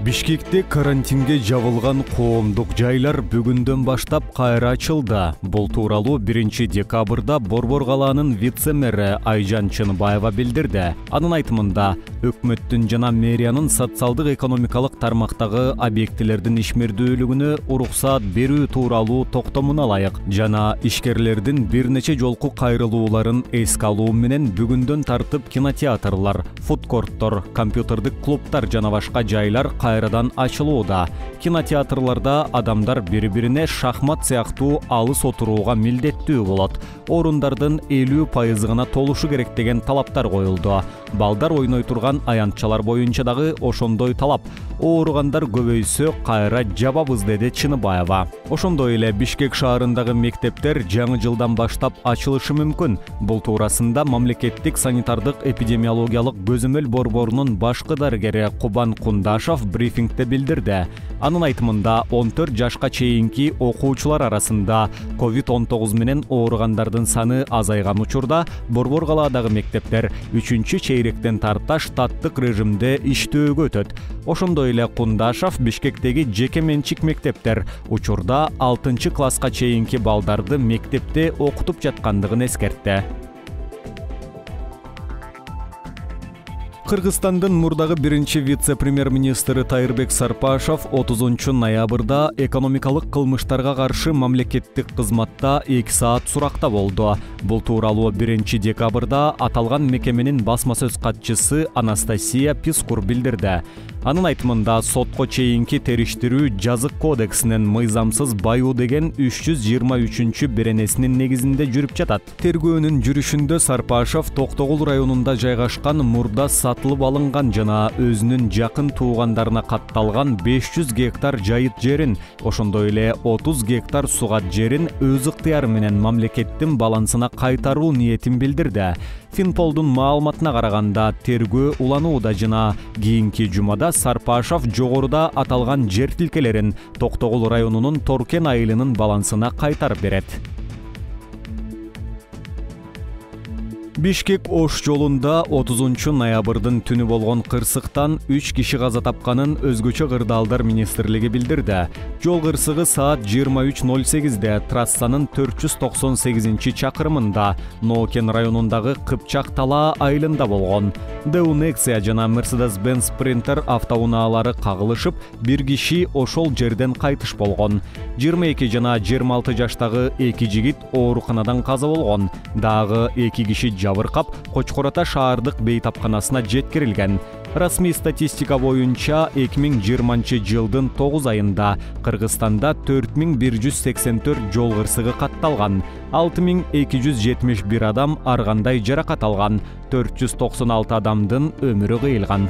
Бишкекте карантинге жабылган коомдук жайлар бүгүндөн баштап кайра ачылды. Бул тууралуу 1-декабрда Борбор калаанын вице-мэри Айжан Чынбаева билдирди. Анын айтымында, өкмөттүн жана мэриянын социалдык экономикалык тармактагы объектилердин ишмердүүлүгүнө уруксаат берүү тууралуу токтомуна ылайык жана ишкерлердин бир нече жолку кайрылууларын эске алуу менен бүгүндөн тартып кинотеатрлар, фудкорттор, компьютердик клубтар жана башка жайлар кайрадан ачылууда. Кинотеатрларда адамдар бири-бирине шахмат сыяктуу алыс отурууга милдеттүү болот. Орундардын 50% гана толушу керек деген талаптар коюлду. Балдар ойной турган аянтчалар боюнча дагы ошондой талап. Ооругандар көбөйсө кайра жабабыз, деди Чынбаева. Ошондой эле Бишкек шаарындагы мектептер жаңы жылдан баштап ачылышы мүмкүн. Бул туурасында мамлекеттик санитардык эпидемиологиялык көзөмөл борборунун башкы дарыгери Кубан Кундашов брифингде билдирди. Анын айтымында 14 жашка чейинки окуучулар арасында COVID-19 менен ооругандардын саны азайган учурда Борбор калаадагы мектептер 3-чейректен тарта штаттык режимде иштөөгө өтөт. Ошондой эле Кундашов Бишкектеги жеке менчик мектептер учурда 6-класска чейинки балдарды мектепте окутуп жаткандыгын эскертти. Кыргызстандын мурдагы 1-вице-премьер-министри Тайырбек Сарпашов 30-ноябрда экономикалык кылмыштарга каршы мамлекеттик кызматта 2 саат суракта болду. Бул тууралуу 1-декабрда аталган мекеменин басма сөз катчысы Анастасия Пискур билдирди. Анын айтымында сотко чейинки териштирүү жазык кодексинин мыйзамсыз байуу деген 323-беренесинин негизинде жүрүп жатат. Тергөөнүн жүрүшүндө Сарпашов Токтогул районунда жайгашкан мурда сатылып алынган жана өзүнүн жакын туугандарына катталган 500 гектар жайыт жерин, ошондой эле 30 гектар сугат жерин өз ыктыяры менен мамлекеттин балансына кайтаруу ниетин билдирди. Финполдун маалыматына караганда, тергөө уланууда жана кийинки жумада Сарпашов жогоруда аталган жер тилкелерин Токтогул районунун Торкен айылынын балансына кайтарып берет. Бишкек Ош жолунда 30-ноябрдын түнү болгон кырсыктан 3 киши каза тапканын өзгөчө кырдаалдар министрлиги билдирди. Жол кырсыгы саат 23:08-де трассанын 498-чакырымында Нокен районундагы Кыпчак Талаа айылында болгон. Дэу Nexia жана Mercedes-Benz Sprinter автоунаалары кагылышып, бир киши ошол жерден кайтыш болгон. 22 жана 26 жаштагы 2 жигит ооруканадан каза болгон. Дагы 2 киши жабыркап, Кочкората шаардык бейтапканасына жеткирилген. Расмий статистика боюнча 2020-жылдын 9 айында Кыргызстанда 4184 жол кырсыгы катталган, 6271 адам ар кандай жаракат алган, 496 адамдын өмүрү кыйылган.